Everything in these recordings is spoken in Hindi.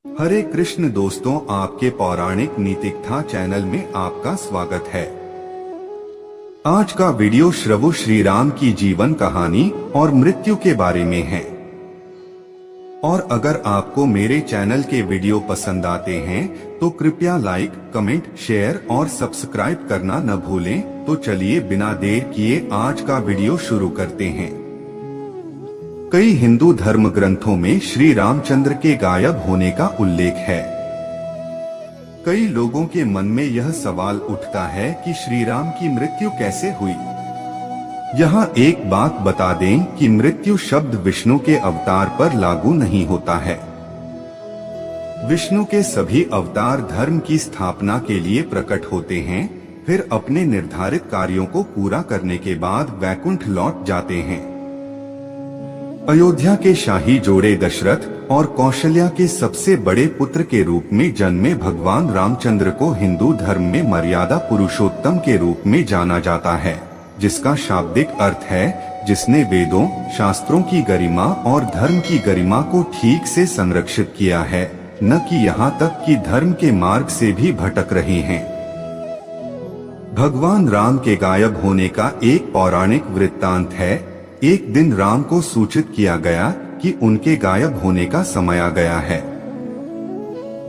हरे कृष्ण दोस्तों, आपके पौराणिक नीतिकथा चैनल में आपका स्वागत है। आज का वीडियो श्रवु श्री राम की जीवन कहानी और मृत्यु के बारे में है। और अगर आपको मेरे चैनल के वीडियो पसंद आते हैं तो कृपया लाइक, कमेंट, शेयर और सब्सक्राइब करना न भूलें। तो चलिए बिना देर किए आज का वीडियो शुरू करते हैं। कई हिंदू धर्म ग्रंथों में श्री रामचंद्र के गायब होने का उल्लेख है। कई लोगों के मन में यह सवाल उठता है कि श्री राम की मृत्यु कैसे हुई। यहाँ एक बात बता दें कि मृत्यु शब्द विष्णु के अवतार पर लागू नहीं होता है। विष्णु के सभी अवतार धर्म की स्थापना के लिए प्रकट होते हैं, फिर अपने निर्धारित कार्यों को पूरा करने के बाद वैकुंठ लौट जाते हैं। अयोध्या के शाही जोड़े दशरथ और कौशल्या के सबसे बड़े पुत्र के रूप में जन्मे भगवान रामचंद्र को हिंदू धर्म में मर्यादा पुरुषोत्तम के रूप में जाना जाता है, जिसका शाब्दिक अर्थ है जिसने वेदों, शास्त्रों की गरिमा और धर्म की गरिमा को ठीक से संरक्षित किया है, न कि यहाँ तक कि धर्म के मार्ग से भी भटक रहे हैं। भगवान राम के गायब होने का एक पौराणिक वृत्तांत है। एक दिन राम को सूचित किया गया कि उनके गायब होने का समय आ गया है।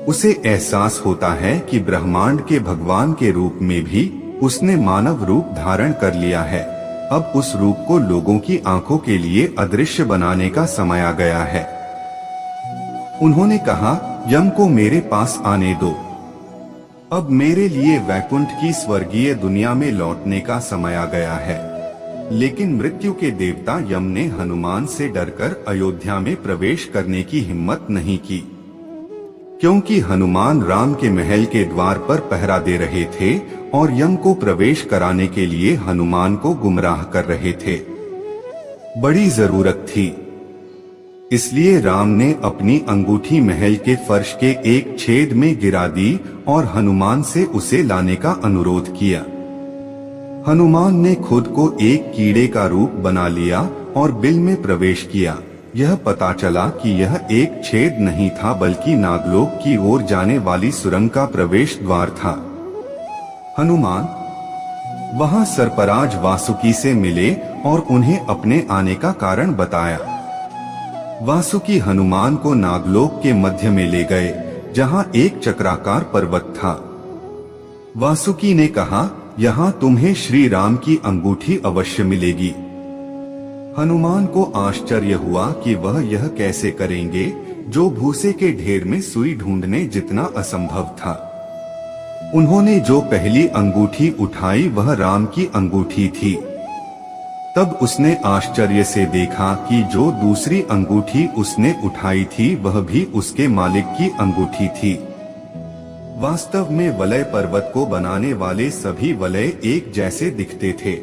उसे एहसास होता है कि ब्रह्मांड के भगवान के रूप में भी उसने मानव रूप धारण कर लिया है। अब उस रूप को लोगों की आंखों के लिए अदृश्य बनाने का समय आ गया है। उन्होंने कहा, यम को मेरे पास आने दो। अब मेरे लिए वैकुंठ की स्वर्गीय दुनिया में लौटने का समय आ गया है। लेकिन मृत्यु के देवता यम ने हनुमान से डरकर अयोध्या में प्रवेश करने की हिम्मत नहीं की, क्योंकि हनुमान राम के महल के द्वार पर पहरा दे रहे थे और यम को प्रवेश कराने के लिए हनुमान को गुमराह कर रहे थे। बड़ी जरूरत थी, इसलिए राम ने अपनी अंगूठी महल के फर्श के एक छेद में गिरा दी और हनुमान से उसे लाने का अनुरोध किया। हनुमान ने खुद को एक कीड़े का रूप बना लिया और बिल में प्रवेश किया। यह पता चला कि यह एक छेद नहीं था, बल्कि नागलोक की ओर जाने वाली सुरंग का प्रवेश द्वार था। हनुमान वहां सरपराज वासुकी से मिले और उन्हें अपने आने का कारण बताया। वासुकी हनुमान को नागलोक के मध्य में ले गए, जहां एक चक्राकार पर्वत था। वासुकी ने कहा, यहाँ तुम्हें श्री राम की अंगूठी अवश्य मिलेगी। हनुमान को आश्चर्य हुआ कि वह यह कैसे करेंगे, जो भूसे के ढेर में सुई ढूंढने जितना असंभव था। उन्होंने जो पहली अंगूठी उठाई वह राम की अंगूठी थी। तब उसने आश्चर्य से देखा कि जो दूसरी अंगूठी उसने उठाई थी वह भी उसके मालिक की अंगूठी थी। वास्तव में वलय पर्वत को बनाने वाले सभी वलय एक जैसे दिखते थे।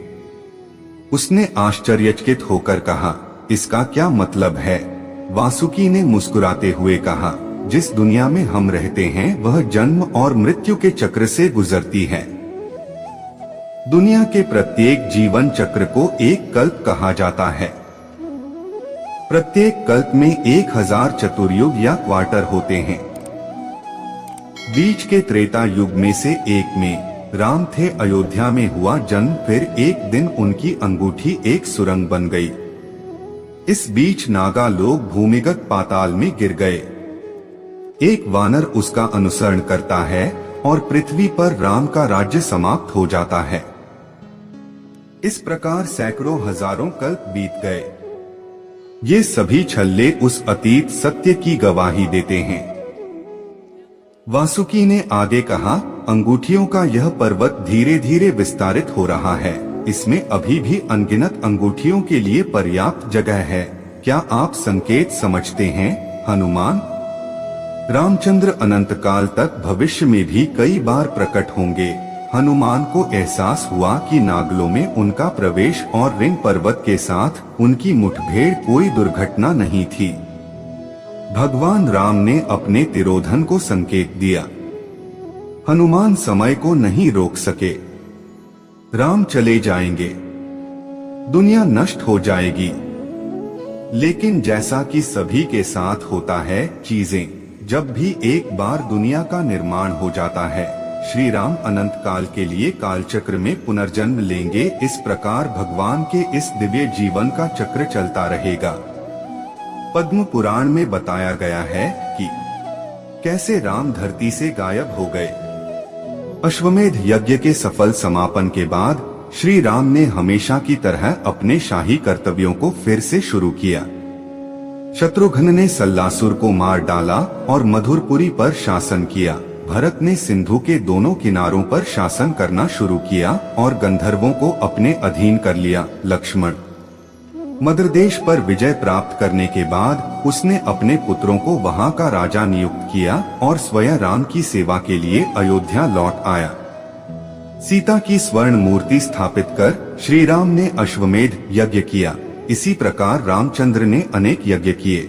उसने आश्चर्यचकित होकर कहा, इसका क्या मतलब है? वासुकी ने मुस्कुराते हुए कहा, जिस दुनिया में हम रहते हैं वह जन्म और मृत्यु के चक्र से गुजरती है। दुनिया के प्रत्येक जीवन चक्र को एक कल्प कहा जाता है। प्रत्येक कल्प में 1000 चतुर्युग या क्वार्टर होते हैं। बीच के त्रेता युग में से एक में राम थे। अयोध्या में हुआ जन्म, फिर एक दिन उनकी अंगूठी एक सुरंग बन गई। इस बीच नागा लोग भूमिगत पाताल में गिर गए। एक वानर उसका अनुसरण करता है और पृथ्वी पर राम का राज्य समाप्त हो जाता है। इस प्रकार सैकड़ों हजारों कल्प बीत गए। ये सभी छल्ले उस अतीत सत्य की गवाही देते हैं। वासुकी ने आगे कहा, अंगूठियों का यह पर्वत धीरे धीरे विस्तारित हो रहा है। इसमें अभी भी अनगिनत अंगूठियों के लिए पर्याप्त जगह है। क्या आप संकेत समझते हैं, हनुमान? रामचंद्र अनंत काल तक भविष्य में भी कई बार प्रकट होंगे। हनुमान को एहसास हुआ कि नागलों में उनका प्रवेश और रिंग पर्वत के साथ उनकी मुठभेड़ कोई दुर्घटना नहीं थी। भगवान राम ने अपने तिरोधन को संकेत दिया। हनुमान समय को नहीं रोक सके। राम चले जाएंगे, दुनिया नष्ट हो जाएगी। लेकिन जैसा कि सभी के साथ होता है, चीजें जब भी एक बार दुनिया का निर्माण हो जाता है, श्री राम अनंत काल के लिए कालचक्र में पुनर्जन्म लेंगे। इस प्रकार भगवान के इस दिव्य जीवन का चक्र चलता रहेगा। पद्म पुराण में बताया गया है कि कैसे राम धरती से गायब हो गए। अश्वमेध यज्ञ के सफल समापन के बाद श्री राम ने हमेशा की तरह अपने शाही कर्तव्यों को फिर से शुरू किया। शत्रुघ्न ने सल्लासुर को मार डाला और मधुरपुरी पर शासन किया। भरत ने सिंधु के दोनों किनारों पर शासन करना शुरू किया और गंधर्वों को अपने अधीन कर लिया। लक्ष्मण मद्रदेश पर विजय प्राप्त करने के बाद उसने अपने पुत्रों को वहां का राजा नियुक्त किया और स्वयं राम की सेवा के लिए अयोध्या लौट आया। सीता की स्वर्ण मूर्ति स्थापित कर श्री राम ने अश्वमेध यज्ञ किया। इसी प्रकार रामचंद्र ने अनेक यज्ञ किए।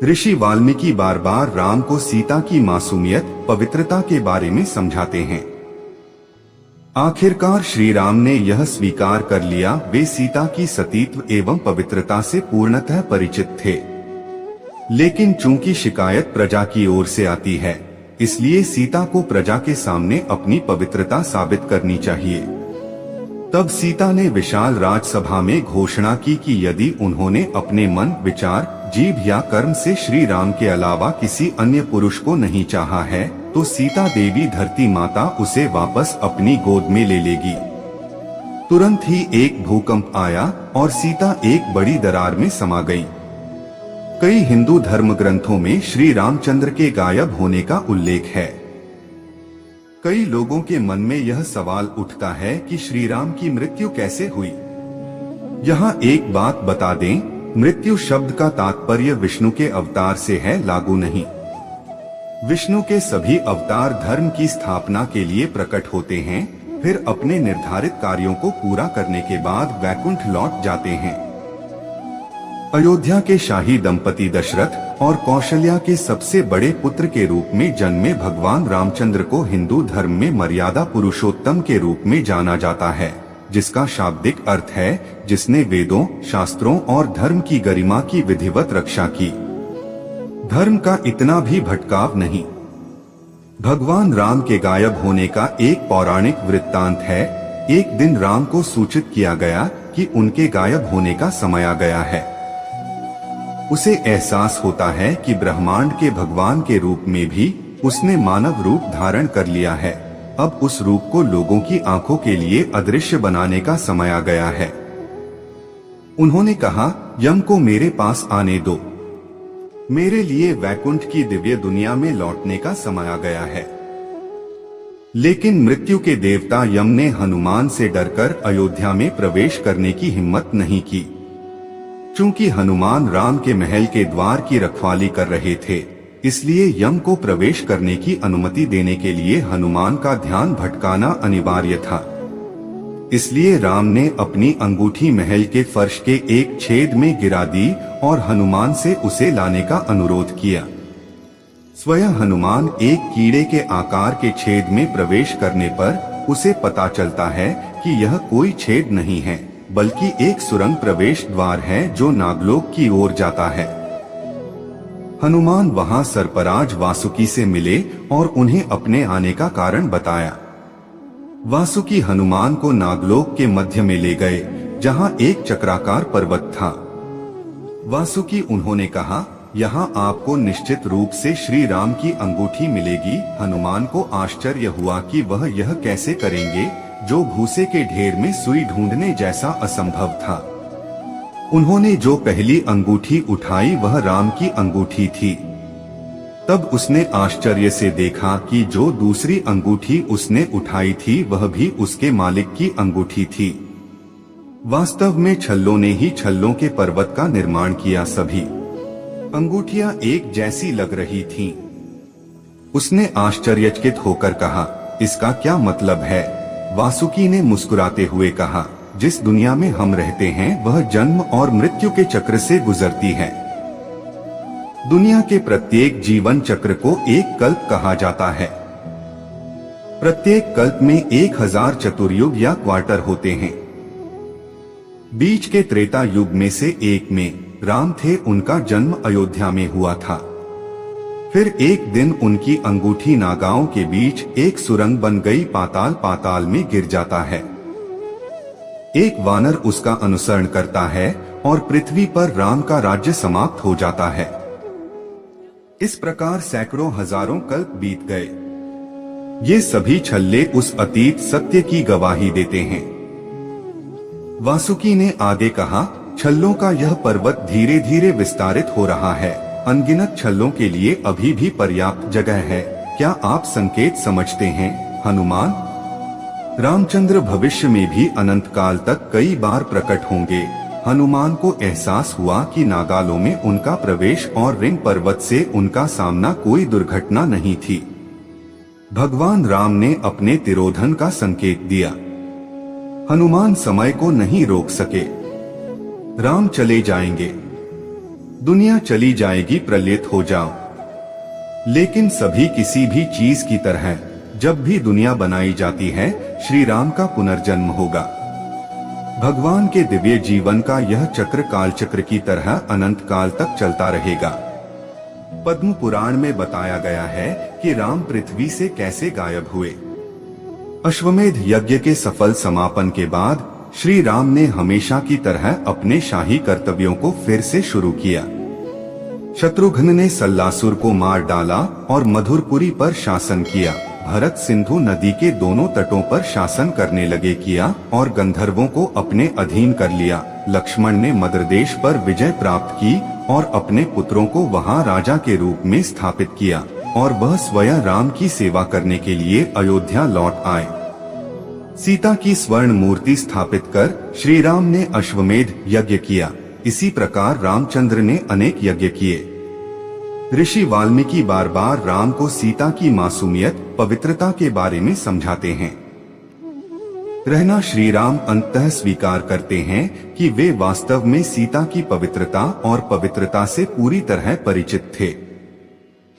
ऋषि वाल्मीकि बार बार राम को सीता की मासूमियत, पवित्रता के बारे में समझाते हैं। आखिरकार श्री राम ने यह स्वीकार कर लिया, वे सीता की सतीत्व एवं पवित्रता से पूर्णतः परिचित थे। लेकिन चूंकि शिकायत प्रजा की ओर से आती है, इसलिए सीता को प्रजा के सामने अपनी पवित्रता साबित करनी चाहिए। तब सीता ने विशाल राजसभा में घोषणा की कि यदि उन्होंने अपने मन, विचार, जीभ या कर्म से श्री राम के अलावा किसी अन्य पुरुष को नहीं चाहा है, तो सीता देवी धरती माता उसे वापस अपनी गोद में ले लेगी। तुरंत ही एक भूकंप आया और सीता एक बड़ी दरार में समा गई। कई हिंदू धर्म ग्रंथों में श्री रामचंद्र के गायब होने का उल्लेख है। कई लोगों के मन में यह सवाल उठता है कि श्री राम की मृत्यु कैसे हुई। यहाँ एक बात बता दें, मृत्यु शब्द का तात्पर्य विष्णु के अवतार से है, लागू नहीं। विष्णु के सभी अवतार धर्म की स्थापना के लिए प्रकट होते हैं, फिर अपने निर्धारित कार्यों को पूरा करने के बाद वैकुंठ लौट जाते हैं। अयोध्या के शाही दंपति दशरथ और कौशल्या के सबसे बड़े पुत्र के रूप में जन्मे भगवान रामचंद्र को हिंदू धर्म में मर्यादा पुरुषोत्तम के रूप में जाना जाता है, जिसका शाब्दिक अर्थ है जिसने वेदों, शास्त्रों और धर्म की गरिमा की विधिवत रक्षा की। धर्म का इतना भी भटकाव नहीं। भगवान राम के गायब होने का एक पौराणिक वृत्तांत है। एक दिन राम को सूचित किया गया कि उनके गायब होने का समय आ गया है। उसे एहसास होता है कि ब्रह्मांड के भगवान के रूप में भी उसने मानव रूप धारण कर लिया है। अब उस रूप को लोगों की आंखों के लिए अदृश्य बनाने का समय आ गया है। उन्होंने कहा, यम को मेरे पास आने दो, मेरे लिए वैकुंठ की दिव्य दुनिया में लौटने का समय आ गया है। लेकिन मृत्यु के देवता यम ने हनुमान से डरकर अयोध्या में प्रवेश करने की हिम्मत नहीं की। चूंकि हनुमान राम के महल के द्वार की रखवाली कर रहे थे, इसलिए यम को प्रवेश करने की अनुमति देने के लिए हनुमान का ध्यान भटकाना अनिवार्य था। इसलिए राम ने अपनी अंगूठी महल के फर्श के एक छेद में गिरा दी और हनुमान से उसे लाने का अनुरोध किया। स्वयं हनुमान एक कीड़े के आकार के छेद में प्रवेश करने पर उसे पता चलता है कि यह कोई छेद नहीं है, बल्कि एक सुरंग प्रवेश द्वार है जो नागलोक की ओर जाता है। हनुमान वहां सर्पराज वासुकी से मिले और उन्हें अपने आने का कारण बताया। वासुकी हनुमान को नागलोक के मध्य में ले गए, जहां एक चक्राकार पर्वत था। वासुकी उन्होंने कहा, यहाँ आपको निश्चित रूप से श्री राम की अंगूठी मिलेगी। हनुमान को आश्चर्य हुआ कि वह यह कैसे करेंगे, जो भूसे के ढेर में सुई ढूंढने जैसा असंभव था। उन्होंने जो पहली अंगूठी उठाई वह राम की अंगूठी थी। तब उसने आश्चर्य से देखा कि जो दूसरी अंगूठी उसने उठाई थी वह भी उसके मालिक की अंगूठी थी। वास्तव में छल्लों ने ही छल्लों के पर्वत का निर्माण किया। सभी अंगूठियां एक जैसी लग रही थीं। उसने आश्चर्यचकित होकर कहा, इसका क्या मतलब है? वासुकी ने मुस्कुराते हुए कहा, जिस दुनिया में हम रहते हैं वह जन्म और मृत्यु के चक्र से गुजरती है। दुनिया के प्रत्येक जीवन चक्र को एक कल्प कहा जाता है। प्रत्येक कल्प में 1000 चतुर्युग या क्वार्टर होते हैं। बीच के त्रेता युग में से एक में राम थे, उनका जन्म अयोध्या में हुआ था। फिर एक दिन उनकी अंगूठी नागाओं के बीच एक सुरंग बन गई, पाताल पाताल में गिर जाता है। एक वानर उसका अनुसरण करता है और पृथ्वी पर राम का राज्य समाप्त हो जाता है। इस प्रकार सैकड़ों हजारों कल्प बीत गए। ये सभी छल्ले उस अतीत सत्य की गवाही देते हैं। वासुकी ने आगे कहा, छल्लों का यह पर्वत धीरे धीरे विस्तारित हो रहा है। अनगिनत छल्लों के लिए अभी भी पर्याप्त जगह है। क्या आप संकेत समझते हैं हनुमान? रामचंद्र भविष्य में भी अनंत काल तक कई बार प्रकट होंगे। हनुमान को एहसास हुआ कि नागालों में उनका प्रवेश और रिंग पर्वत से उनका सामना कोई दुर्घटना नहीं थी। भगवान राम ने अपने तिरोधन का संकेत दिया। हनुमान समय को नहीं रोक सके। राम चले जाएंगे, दुनिया चली जाएगी, प्रलयित हो जाओ। लेकिन सभी किसी भी चीज की तरह जब भी दुनिया बनाई जाती है, श्री राम का पुनर्जन्म होगा। भगवान के दिव्य जीवन का यह चक्र कालचक्र की तरह अनंत काल तक चलता रहेगा। पद्म पुराण में बताया गया है कि राम पृथ्वी से कैसे गायब हुए। अश्वमेध यज्ञ के सफल समापन के बाद श्री राम ने हमेशा की तरह अपने शाही कर्तव्यों को फिर से शुरू किया। शत्रुघ्न ने सल्लासुर को मार डाला और मधुरपुरी पर शासन किया। भरत सिंधु नदी के दोनों तटों पर शासन करने लगे किया और गंधर्वों को अपने अधीन कर लिया। लक्ष्मण ने मद्रदेश पर विजय प्राप्त की और अपने पुत्रों को वहां राजा के रूप में स्थापित किया और वह स्वयं राम की सेवा करने के लिए अयोध्या लौट आए। सीता की स्वर्ण मूर्ति स्थापित कर श्री राम ने अश्वमेध यज्ञ किया। इसी प्रकार रामचंद्र ने अनेक यज्ञ किए। ऋषि वाल्मीकि बार बार राम को सीता की मासूमियत, पवित्रता के बारे में समझाते हैं। रहना श्री राम अंततः स्वीकार करते हैं कि वे वास्तव में सीता की पवित्रता और पवित्रता से पूरी तरह परिचित थे।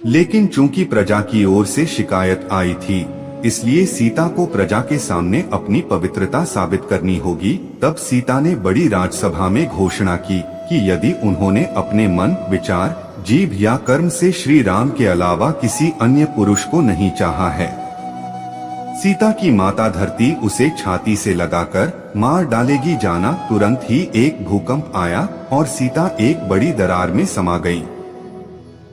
लेकिन चूंकि प्रजा की ओर से शिकायत आई थी, इसलिए सीता को प्रजा के सामने अपनी पवित्रता साबित करनी होगी। तब सीता ने बड़ी राजसभा में घोषणा की कि यदि उन्होंने अपने मन, विचार, जीभ या कर्म से श्री राम के अलावा किसी अन्य पुरुष को नहीं चाहा है, सीता की माता धरती उसे छाती से लगाकर मार डालेगी। जाना तुरंत ही एक भूकंप आया और सीता एक बड़ी दरार में समा गई।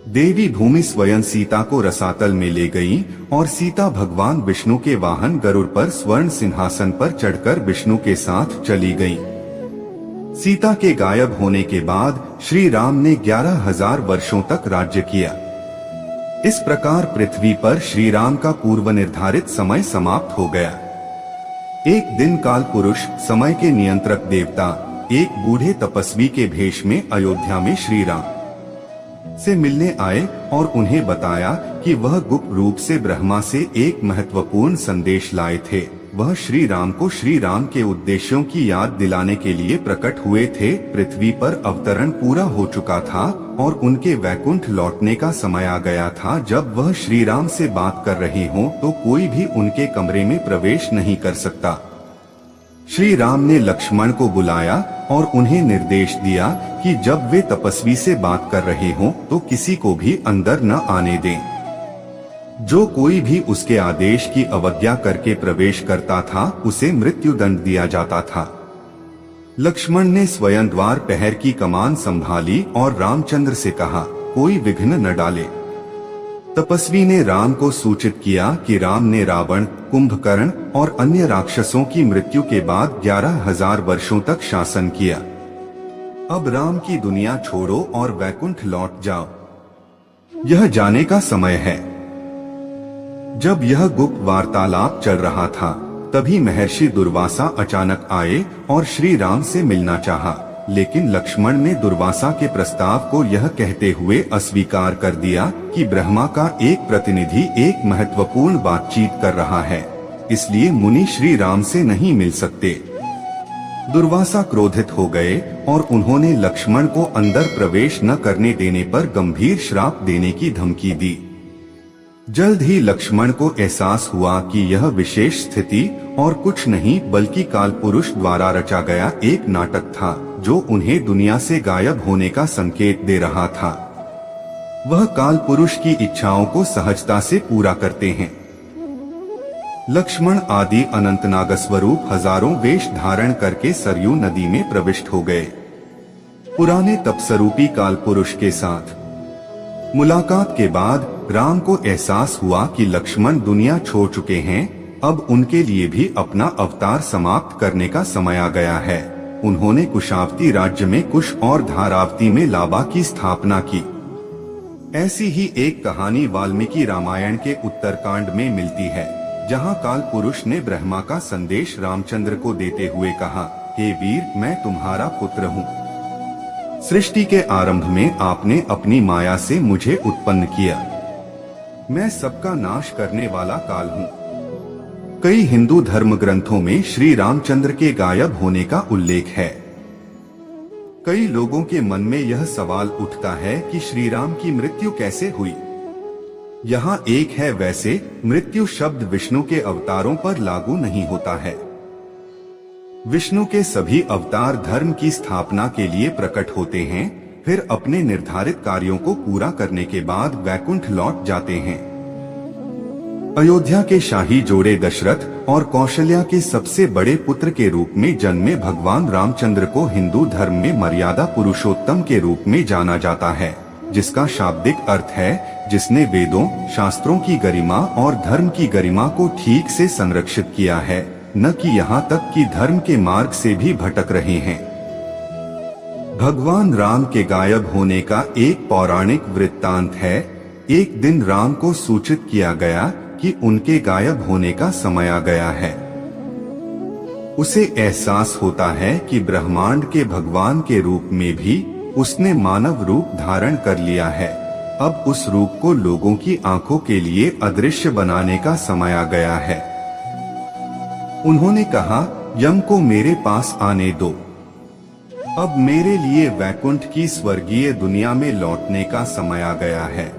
देवी भूमि स्वयं सीता को रसातल में ले गई और सीता भगवान विष्णु के वाहन गरुड़ पर स्वर्ण सिंहासन पर चढ़कर विष्णु के साथ चली गई। सीता के गायब होने के बाद श्री राम ने 11,000 वर्षों तक राज्य किया। इस प्रकार पृथ्वी पर श्री राम का पूर्व निर्धारित समय समाप्त हो गया। एक दिन काल पुरुष, समय के नियंत्रक देवता, एक बूढ़े तपस्वी के भेष में अयोध्या में श्री राम से मिलने आए और उन्हें बताया कि वह गुप्त रूप से ब्रह्मा से एक महत्वपूर्ण संदेश लाए थे। वह श्री राम को श्री राम के उद्देश्यों की याद दिलाने के लिए प्रकट हुए थे। पृथ्वी पर अवतरण पूरा हो चुका था और उनके वैकुंठ लौटने का समय आ गया था। जब वह श्री राम से बात कर रहे हों तो कोई भी उनके कमरे में प्रवेश नहीं कर सकता। श्री राम ने लक्ष्मण को बुलाया और उन्हें निर्देश दिया कि जब वे तपस्वी से बात कर रहे हों तो किसी को भी अंदर न आने दें। जो कोई भी उसके आदेश की अवज्ञा करके प्रवेश करता था उसे मृत्यु दंड दिया जाता था। लक्ष्मण ने स्वयं द्वार पहर की कमान संभाली और रामचंद्र से कहा, कोई विघ्न न डाले। तपस्वी ने राम को सूचित किया कि राम ने रावण, कुंभकर्ण और अन्य राक्षसों की मृत्यु के बाद 11,000 वर्षों तक शासन किया। अब राम की दुनिया छोड़ो और वैकुंठ लौट जाओ। यह जाने का समय है। जब यह गुप्त वार्तालाप चल रहा था तभी महर्षि दुर्वासा अचानक आए और श्री राम से मिलना चाहा, लेकिन लक्ष्मण ने दुर्वासा के प्रस्ताव को यह कहते हुए अस्वीकार कर दिया कि ब्रह्मा का एक प्रतिनिधि एक महत्वपूर्ण बातचीत कर रहा है, इसलिए मुनि श्री राम से नहीं मिल सकते। दुर्वासा क्रोधित हो गए और उन्होंने लक्ष्मण को अंदर प्रवेश न करने देने पर गंभीर श्राप देने की धमकी दी। जल्द ही लक्ष्मण को एहसास हुआ कि यह विशेष स्थिति और कुछ नहीं बल्कि काल पुरुष द्वारा रचा गया एक नाटक था जो उन्हें दुनिया से गायब होने का संकेत दे रहा था। वह काल पुरुष की इच्छाओं को सहजता से पूरा करते हैं। लक्ष्मण आदि अनंत नागस्वरूप हजारों वेश धारण करके सरयू नदी में प्रविष्ट हो गए। पुराने तपस्वरूपी काल पुरुष के साथ मुलाकात के बाद राम को एहसास हुआ कि लक्ष्मण दुनिया छोड़ चुके हैं, अब उनके लिए भी अपना अवतार समाप्त करने का समय आ गया है। उन्होंने कुशावती राज्य में कुश और धारावती में लाबा की स्थापना की। ऐसी ही एक कहानी वाल्मीकि रामायण के उत्तरकांड में मिलती है, जहां काल पुरुष ने ब्रह्मा का संदेश रामचंद्र को देते हुए कहा, हे वीर, मैं तुम्हारा पुत्र हूँ। सृष्टि के आरंभ में आपने अपनी माया से मुझे उत्पन्न किया। मैं सबका नाश करने वाला काल हूँ। कई हिंदू धर्म ग्रंथों में श्री रामचंद्र के गायब होने का उल्लेख है। कई लोगों के मन में यह सवाल उठता है कि श्री राम की मृत्यु कैसे हुई। यहाँ एक है, वैसे मृत्यु शब्द विष्णु के अवतारों पर लागू नहीं होता है। विष्णु के सभी अवतार धर्म की स्थापना के लिए प्रकट होते हैं, फिर अपने निर्धारित कार्यों को पूरा करने के बाद वैकुंठ लौट जाते हैं। अयोध्या के शाही जोड़े दशरथ और कौशल्या के सबसे बड़े पुत्र के रूप में जन्मे भगवान रामचंद्र को हिंदू धर्म में मर्यादा पुरुषोत्तम के रूप में जाना जाता है, जिसका शाब्दिक अर्थ है जिसने वेदों, शास्त्रों की गरिमा और धर्म की गरिमा को ठीक से संरक्षित किया है, न कि यहाँ तक कि धर्म के मार्ग से भी भटक रहे हैं। भगवान राम के गायब होने का एक पौराणिक वृत्तांत है। एक दिन राम को सूचित किया गया कि उनके गायब होने का समय आ गया है। उसे एहसास होता है कि ब्रह्मांड के भगवान के रूप में भी उसने मानव रूप धारण कर लिया है। अब उस रूप को लोगों की आंखों के लिए अदृश्य बनाने का समय आ गया है। उन्होंने कहा, यम को मेरे पास आने दो। अब मेरे लिए वैकुंठ की स्वर्गीय दुनिया में लौटने का समय आ गया है।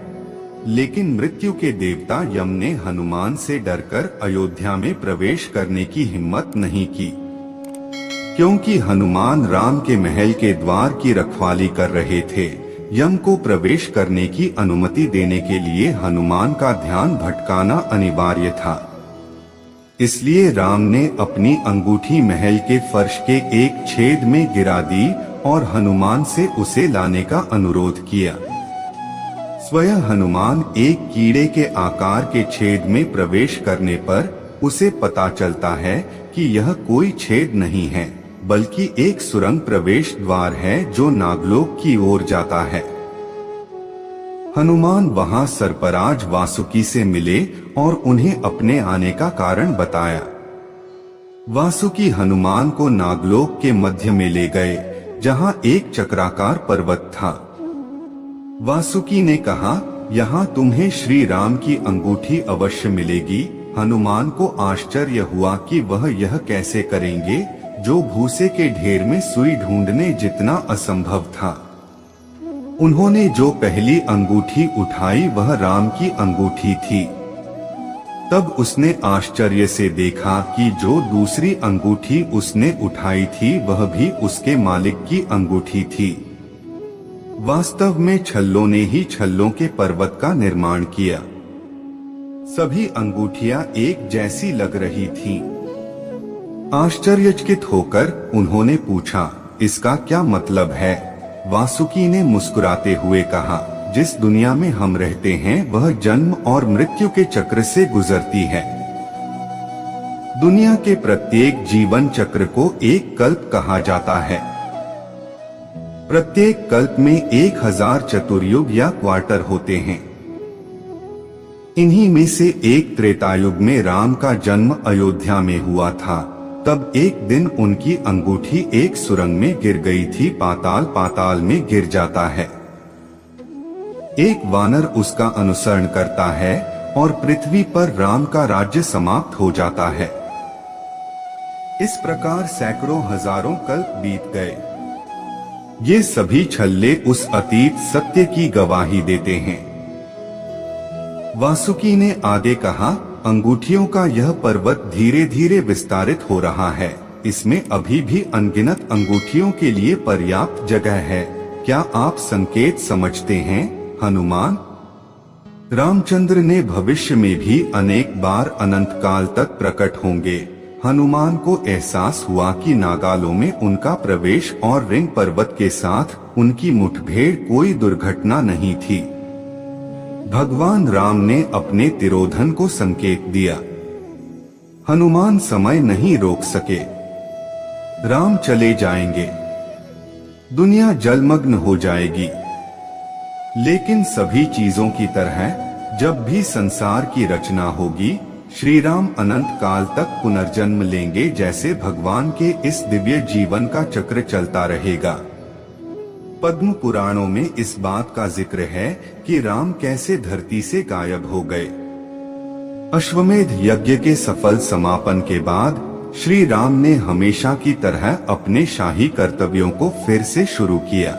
लेकिन मृत्यु के देवता यम ने हनुमान से डरकर अयोध्या में प्रवेश करने की हिम्मत नहीं की, क्योंकि हनुमान राम के महल के द्वार की रखवाली कर रहे थे। यम को प्रवेश करने की अनुमति देने के लिए हनुमान का ध्यान भटकाना अनिवार्य था। इसलिए राम ने अपनी अंगूठी महल के फर्श के एक छेद में गिरा दी और हनुमान से उसे लाने का अनुरोध किया। स्वयं हनुमान एक कीड़े के आकार के छेद में प्रवेश करने पर उसे पता चलता है कि यह कोई छेद नहीं है, बल्कि एक सुरंग प्रवेश द्वार है जो नागलोक की ओर जाता है। हनुमान वहां सर्पराज वासुकी से मिले और उन्हें अपने आने का कारण बताया। वासुकी हनुमान को नागलोक के मध्य में ले गए, जहां एक चक्राकार पर्वत था। वासुकी ने कहा, यहाँ तुम्हें श्री राम की अंगूठी अवश्य मिलेगी। हनुमान को आश्चर्य हुआ कि वह यह कैसे करेंगे, जो भूसे के ढेर में सुई ढूंढने जितना असंभव था। उन्होंने जो पहली अंगूठी उठाई वह राम की अंगूठी थी। तब उसने आश्चर्य से देखा कि जो दूसरी अंगूठी उसने उठाई थी वह भी उसके मालिक की अंगूठी थी। वास्तव में छल्लों ने ही छल्लों के पर्वत का निर्माण किया। सभी अंगूठियां एक जैसी लग रही थीं। आश्चर्यचकित होकर उन्होंने पूछा, इसका क्या मतलब है? वासुकी ने मुस्कुराते हुए कहा, जिस दुनिया में हम रहते हैं वह जन्म और मृत्यु के चक्र से गुजरती है। दुनिया के प्रत्येक जीवन चक्र को एक कल्प कहा जाता है। प्रत्येक कल्प में 1000 चतुर्युग या क्वार्टर होते हैं। इन्हीं में से एक त्रेतायुग में राम का जन्म अयोध्या में हुआ था। तब एक दिन उनकी अंगूठी एक सुरंग में गिर गई थी। पाताल में गिर जाता है। एक वानर उसका अनुसरण करता है और पृथ्वी पर राम का राज्य समाप्त हो जाता है। इस प्रकार सैकड़ों हजारों कल्प बीत गए। ये सभी छल्ले उस अतीत सत्य की गवाही देते हैं। वासुकी ने आगे कहा, अंगूठियों का यह पर्वत धीरे धीरे विस्तारित हो रहा है। इसमें अभी भी अनगिनत अंगूठियों के लिए पर्याप्त जगह है। क्या आप संकेत समझते हैं? हनुमान। रामचंद्र ने भविष्य में भी अनेक बार अनंत काल तक प्रकट होंगे। हनुमान को एहसास हुआ कि नागालों में उनका प्रवेश और रिंग पर्वत के साथ उनकी मुठभेड़ कोई दुर्घटना नहीं थी। भगवान राम ने अपने तिरोधन को संकेत दिया। हनुमान समय नहीं रोक सके। राम चले जाएंगे, दुनिया जलमग्न हो जाएगी। लेकिन सभी चीजों की तरह जब भी संसार की रचना होगी, श्री राम अनंत काल तक पुनर्जन्म लेंगे। जैसे भगवान के इस दिव्य जीवन का चक्र चलता रहेगा। पद्म पुराणों में इस बात का जिक्र है कि राम कैसे धरती से गायब हो गए। अश्वमेध यज्ञ के सफल समापन के बाद श्री राम ने हमेशा की तरह अपने शाही कर्तव्यों को फिर से शुरू किया।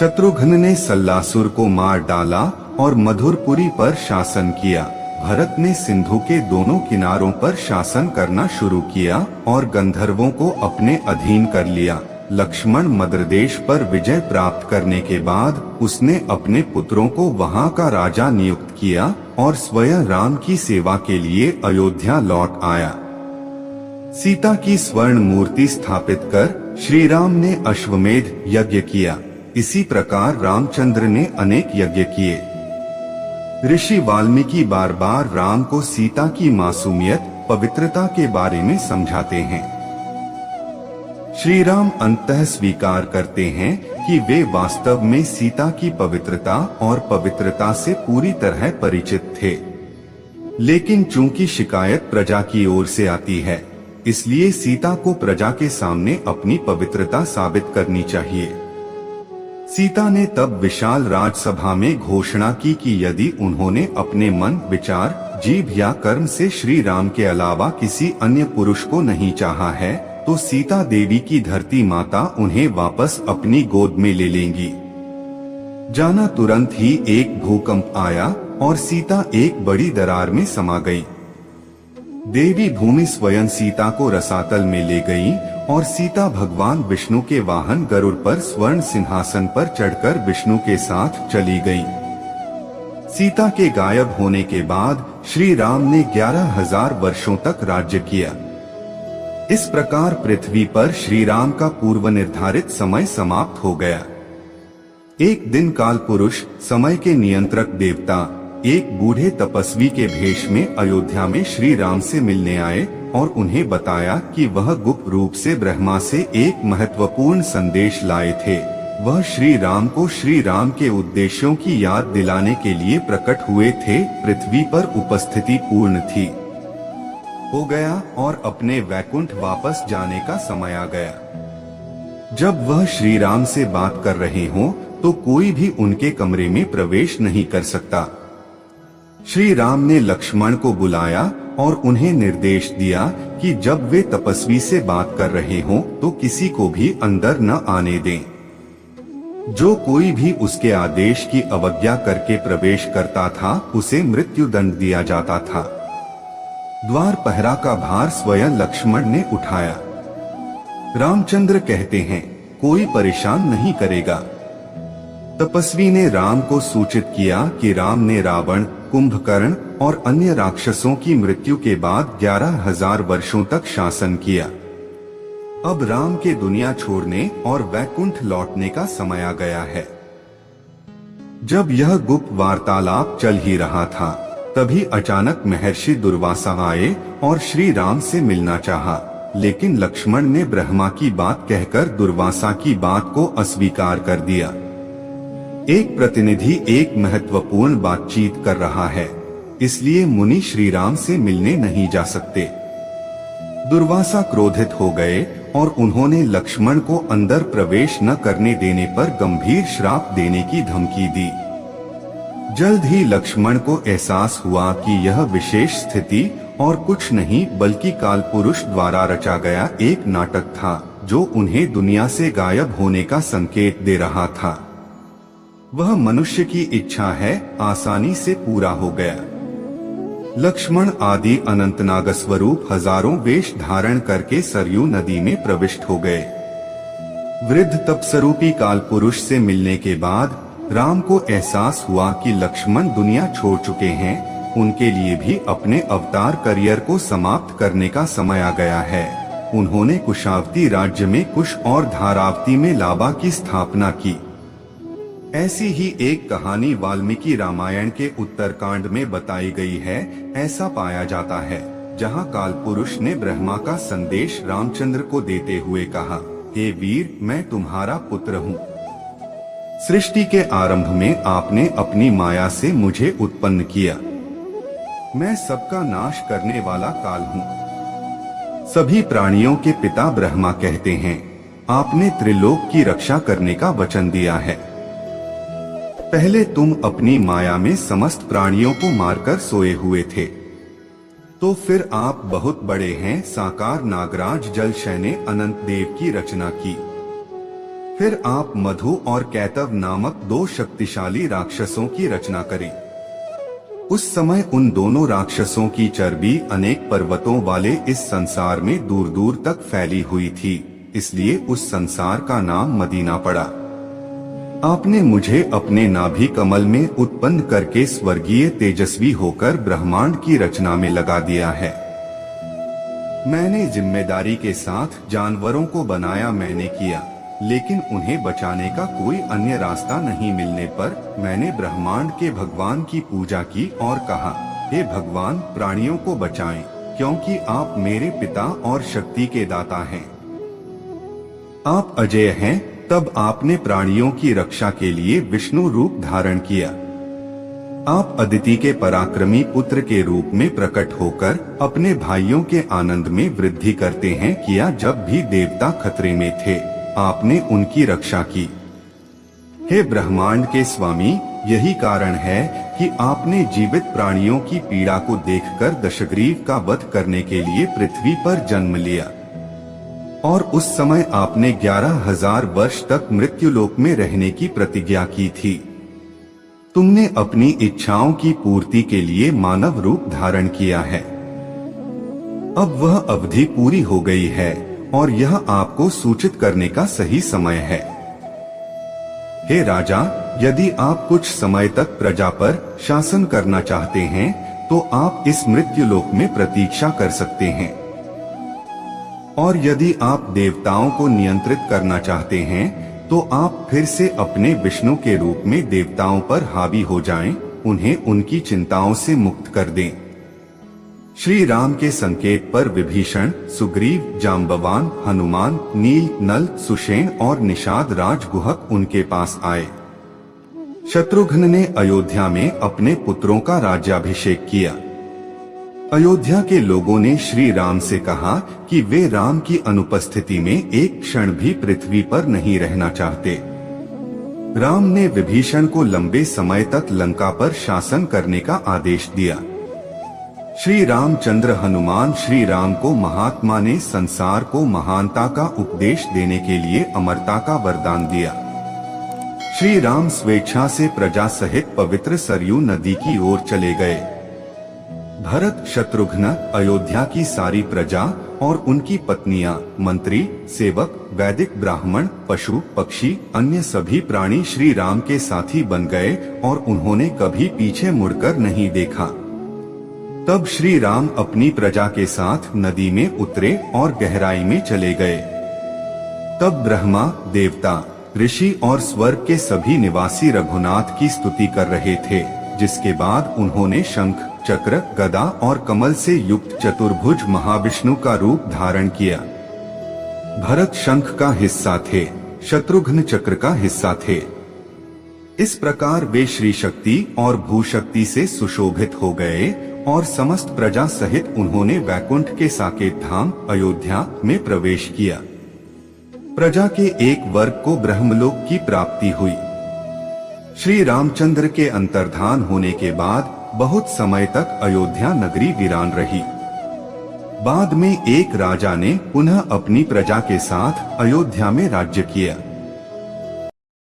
शत्रुघ्न ने सल्लासुर को मार डाला और मधुरपुरी पर शासन किया। भरत ने सिंधु के दोनों किनारों पर शासन करना शुरू किया और गंधर्वों को अपने अधीन कर लिया। लक्ष्मण मद्रदेश पर विजय प्राप्त करने के बाद उसने अपने पुत्रों को वहां का राजा नियुक्त किया और स्वयं राम की सेवा के लिए अयोध्या लौट आया। सीता की स्वर्ण मूर्ति स्थापित कर श्री राम ने अश्वमेध यज्ञ किया। इसी प्रकार रामचंद्र ने अनेक यज्ञ किए। ऋषि वाल्मीकि बार बार राम को सीता की मासूमियत, पवित्रता के बारे में समझाते हैं। श्री राम अंततः स्वीकार करते हैं कि वे वास्तव में सीता की पवित्रता और पवित्रता से पूरी तरह परिचित थे। लेकिन चूंकि शिकायत प्रजा की ओर से आती है, इसलिए सीता को प्रजा के सामने अपनी पवित्रता साबित करनी चाहिए। सीता ने तब विशाल राजसभा में घोषणा की कि यदि उन्होंने अपने मन, विचार, जीभ या कर्म से श्री राम के अलावा किसी अन्य पुरुष को नहीं चाहा है, तो सीता देवी की धरती माता उन्हें वापस अपनी गोद में ले लेंगी। जाना तुरंत ही एक भूकंप आया और सीता एक बड़ी दरार में समा गई। देवी भूमि स्वयं सीता को रसातल में ले गई और सीता भगवान विष्णु के वाहन गरुड़ पर स्वर्ण सिंहासन पर चढ़कर विष्णु के साथ चली गई। सीता के गायब होने के बाद श्री राम ने 11,000 वर्षों तक राज्य किया। इस प्रकार पृथ्वी पर श्री राम का पूर्व निर्धारित समय समाप्त हो गया। एक दिन काल पुरुष, समय के नियंत्रक देवता, एक बूढ़े तपस्वी के भेष में अयोध्या में श्री राम से मिलने आए और उन्हें बताया कि वह गुप्त रूप से ब्रह्मा से एक महत्वपूर्ण संदेश लाए थे। वह श्री राम को श्री राम के उद्देश्यों की याद दिलाने के लिए प्रकट हुए थे। पृथ्वी पर उपस्थिति पूर्ण थी हो गया और अपने वैकुंठ वापस जाने का समय आ गया। जब वह श्री राम से बात कर रहे हों, तो कोई भी उनके कमरे में प्रवेश नहीं कर सकता। श्री राम ने लक्ष्मण को बुलाया और उन्हें निर्देश दिया कि जब वे तपस्वी से बात कर रहे हों, तो किसी को भी अंदर न आने दें। जो कोई भी उसके आदेश की अवज्ञा करके प्रवेश करता था, उसे मृत्यु दंड दिया जाता था। द्वार पहरा का भार स्वयं लक्ष्मण ने उठाया। रामचंद्र कहते हैं, कोई परेशान नहीं करेगा। तपस्वी ने राम को सूचित किया कि राम ने रावण, कुंभकर्ण और अन्य राक्षसों की मृत्यु के बाद 11,000 वर्षों तक शासन किया। अब राम के दुनिया छोड़ने और वैकुंठ लौटने का समय आ गया है। जब यह गुप्त वार्तालाप चल ही रहा था, तभी अचानक महर्षि दुर्वासा आए और श्री राम से मिलना चाहा, लेकिन लक्ष्मण ने ब्रह्मा की बात कहकर दुर्वासा की बात को अस्वीकार कर दिया। एक प्रतिनिधि एक महत्वपूर्ण बातचीत कर रहा है, इसलिए मुनि श्री राम से मिलने नहीं जा सकते। दुर्वासा क्रोधित हो गए और उन्होंने लक्ष्मण को अंदर प्रवेश न करने देने पर गंभीर श्राप देने की धमकी दी। जल्द ही लक्ष्मण को एहसास हुआ कि यह विशेष स्थिति और कुछ नहीं बल्कि कालपुरुष द्वारा रचा गया एक नाटक था, जो उन्हें दुनिया से गायब होने का संकेत दे रहा था। वह मनुष्य की इच्छा है, आसानी से पूरा हो गया। लक्ष्मण आदि अनंतनाग स्वरूप हजारों वेश धारण करके सरयू नदी में प्रविष्ट हो गए। वृद्ध तपस्वरूपी कालपुरुष से मिलने के बाद राम को एहसास हुआ कि लक्ष्मण दुनिया छोड़ चुके हैं, उनके लिए भी अपने अवतार करियर को समाप्त करने का समय आ गया है। उन्होंने कुशावती राज्य में कुश और धारावती में लाबा की स्थापना की। ऐसी ही एक कहानी वाल्मीकि रामायण के उत्तरकांड में बताई गई है। ऐसा पाया जाता है जहां कालपुरुष ने ब्रह्मा का संदेश रामचंद्र को देते हुए कहा, हे वीर, मैं तुम्हारा पुत्र हूँ। सृष्टि के आरंभ में आपने अपनी माया से मुझे उत्पन्न किया। मैं सबका नाश करने वाला काल हूँ। सभी प्राणियों के पिता ब्रह्मा कहते हैं। आपने त्रिलोक की रक्षा करने का वचन दिया है। पहले तुम अपनी माया में समस्त प्राणियों को मारकर सोए हुए थे, तो फिर आप बहुत बड़े हैं। साकार नागराज जलशय ने अनंत देव की रचना की। फिर आप मधु और कैतव नामक दो शक्तिशाली राक्षसों की रचना करें। उस समय उन दोनों राक्षसों की चर्बी अनेक पर्वतों वाले इस संसार में दूर दूर तक फैली हुई थी, इसलिए उस संसार का नाम मदीना पड़ा। आपने मुझे अपने नाभि कमल में उत्पन्न करके स्वर्गीय तेजस्वी होकर ब्रह्मांड की रचना में लगा दिया है। मैंने जिम्मेदारी के साथ जानवरों को बनाया, मैंने किया, लेकिन उन्हें बचाने का कोई अन्य रास्ता नहीं मिलने पर मैंने ब्रह्मांड के भगवान की पूजा की और कहा, हे भगवान, प्राणियों को बचाएं, क्योंकि आप मेरे पिता और शक्ति के दाता हैं। आप अजय हैं। तब आपने प्राणियों की रक्षा के लिए विष्णु रूप धारण किया। आप अदिति के पराक्रमी पुत्र के रूप में प्रकट होकर अपने भाइयों के आनंद में वृद्धि करते हैं किया। जब भी देवता खतरे में थे, आपने उनकी रक्षा की। हे ब्रह्मांड के स्वामी, यही कारण है कि आपने जीवित प्राणियों की पीड़ा को देखकर दशग्रीव का वध करने के लिए पृथ्वी पर जन्म लिया। और उस समय आपने 11,000 वर्ष तक मृत्युलोक में रहने की प्रतिज्ञा की थी। तुमने अपनी इच्छाओं की पूर्ति के लिए मानव रूप धारण किया है। अब वह अवधि पूरी हो गई है और यह आपको सूचित करने का सही समय है। हे राजा, यदि आप कुछ समय तक प्रजा पर शासन करना चाहते हैं, तो आप इस मृत्युलोक में प्रतीक्षा कर सकते हैं। और यदि आप देवताओं को नियंत्रित करना चाहते हैं, तो आप फिर से अपने विष्णु के रूप में देवताओं पर हावी हो जाएं, उन्हें उनकी चिंताओं से मुक्त कर दें। श्री राम के संकेत पर विभीषण, सुग्रीव, जाम्बवान, हनुमान, नील, नल, सुषेण और निषाद राजगुहक उनके पास आए। शत्रुघ्न ने अयोध्या में अपने पुत्रों का राज्याभिषेक किया। अयोध्या के लोगों ने श्री राम से कहा कि वे राम की अनुपस्थिति में एक क्षण भी पृथ्वी पर नहीं रहना चाहते। राम ने विभीषण को लंबे समय तक लंका पर शासन करने का आदेश दिया। श्री रामचंद्र हनुमान श्री राम को महात्मा ने संसार को महानता का उपदेश देने के लिए अमरता का वरदान दिया। श्री राम स्वेच्छा से प्रजा सहित पवित्र सरयू नदी की ओर चले गए। भरत, शत्रुघ्न, अयोध्या की सारी प्रजा और उनकी पत्नियां, मंत्री, सेवक, वैदिक ब्राह्मण, पशु, पक्षी, अन्य सभी प्राणी श्री राम के साथी बन गए और उन्होंने कभी पीछे मुड़कर नहीं देखा। तब श्री राम अपनी प्रजा के साथ नदी में उतरे और गहराई में चले गए। तब ब्रह्मा, देवता, ऋषि और स्वर्ग के सभी निवासी रघुनाथ की स्तुति कर रहे थे, जिसके बाद उन्होंने शंख, चक्र, गदा और कमल से युक्त चतुर्भुज महाविष्णु का रूप धारण किया। भरत शंख का हिस्सा थे, शत्रुघ्न चक्र का हिस्सा थे। इस प्रकार वे श्री शक्ति और भूशक्ति से सुशोभित हो गए और समस्त प्रजा सहित उन्होंने वैकुंठ के साकेत धाम अयोध्या में प्रवेश किया। प्रजा के एक वर्ग को ब्रह्मलोक की प्राप्ति हुई। श्री रामचंद्र के अंतर्धान होने के बाद बहुत समय तक अयोध्या नगरी वीरान रही। बाद में एक राजा ने पुनः अपनी प्रजा के साथ अयोध्या में राज्य किया।